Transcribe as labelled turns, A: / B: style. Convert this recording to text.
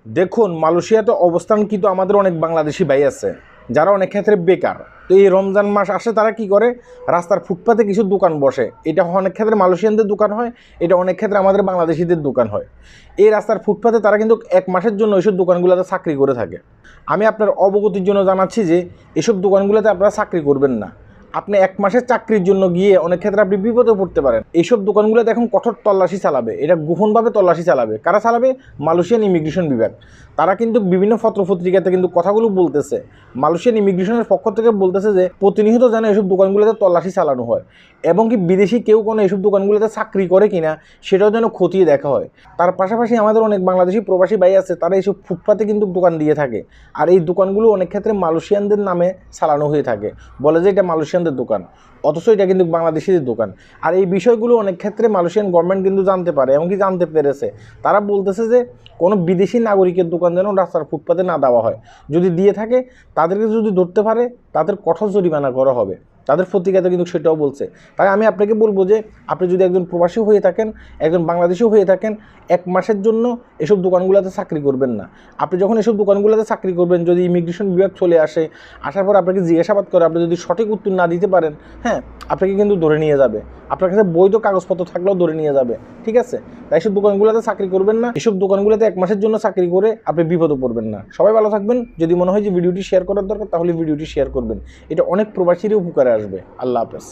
A: দেখুন, মালয়েশিয়াতে অবস্থান কিন্তু আমাদের অনেক বাংলাদেশি ভাই আছে যারা অনেক ক্ষেত্রে বেকার। তো এই রমজান মাস আসে তারা কি করে, রাস্তার ফুটপাতে কিছু দোকান বসে। এটা অনেক ক্ষেত্রে মালয়েশিয়ানদের দোকান হয়, এটা অনেক ক্ষেত্রে আমাদের বাংলাদেশিদের দোকান হয়। এই রাস্তার ফুটপাতে তারা কিন্তু 1 মাসের জন্য এইসব দোকানগুলোতে চাকরি করে থাকে। আমি আপনার অবগতির জন্য জানাচ্ছি যে এসব দোকানগুলোতে আপনারা চাকরি করবেন না। আপনি 1 মাসের চাকরির জন্য গিয়ে অনেক ক্ষেত্রে আপনি বিপদে পড়তে পারেন। এইসব দোকানগুলোতে এখন কঠোর তল্লাশি চালাবে, এটা গোপনভাবে তল্লাশি চালাবে। কারা চালাবে? মালয়েশিয়ান ইমিগ্রেশন বিভাগ। তারা কিন্তু বিভিন্ন পত্রপত্রিকাতে কিন্তু কথাগুলো বলতেছে, মালয়েশিয়ান ইমিগ্রেশনের পক্ষ থেকে বলতেছে যে প্রতিনিয়ত যেন এসব দোকানগুলোতে তল্লাশি চালানো হয় এবং কি বিদেশি কেউ কোনো এসব দোকানগুলোতে চাকরি করে কিনা সেটাও যেন খতিয়ে দেখা হয়। তার পাশাপাশি আমাদের অনেক বাংলাদেশি প্রবাসী ভাই আছে, তারা এইসব ফুটপাতে কিন্তু দোকান দিয়ে থাকে। আর এই দোকানগুলো অনেক ক্ষেত্রে মালয়েশিয়ানদের নামে চালানো হয়ে থাকে, বলে যে এটা মালয়েশিয়ানদের দোকান, অথচ এটা কিন্তু বাংলাদেশিদের দোকান। আর এই বিষয়গুলো অনেক ক্ষেত্রে মালয়েশিয়ান গভর্নমেন্ট কিন্তু জানতে পারে, এমনকি জানতে পেরেছে। তারা বলতেছে যে কোনো বিদেশি নাগরিকের দোকান যেন রাস্তার ফুটপাতে না দেওয়া হয়। যদি দিয়ে থাকে তাদেরকে যদি ধরতে পারে তাদের কঠোর জরিমানা করা হবে। তাদের পত্রিকাতে কিন্তু সেটাও বলছে। তাই আমি আপনাকে বলবো যে আপনি যদি একজন প্রবাসী হয়ে থাকেন, একজন বাংলাদেশিও হয়ে থাকেন, 1 মাসের জন্য এসব দোকানগুলোতে চাকরি করবেন না। আপনি যখন এসব দোকানগুলোতে চাকরি করবেন, যদি ইমিগ্রেশন বিভাগ চলে আসে, আসার পর আপনাকে জিজ্ঞাসাবাদ করে, আপনি যদি সঠিক উত্তর না দিতে পারেন, হ্যাঁ, আপনাকে কিন্তু ধরে নিয়ে যাবে। আপনার কাছে বৈধ কাগজপত্র থাকলেও ধরে নিয়ে যাবে, ঠিক আছে? তাই এসব দোকানগুলোতে চাকরি করবেন না। এসব দোকানগুলোতে 1 মাসের জন্য চাকরি করে আপনি বিপদে পড়বেন না। সবাই ভালো থাকবেন। যদি মনে হয় যে ভিডিওটি শেয়ার করার দরকার, তাহলে ভিডিওটি শেয়ার করবেন। এটা অনেক প্রবাসীরই উপকারে আসবে। আল্লাহ হাফেজ।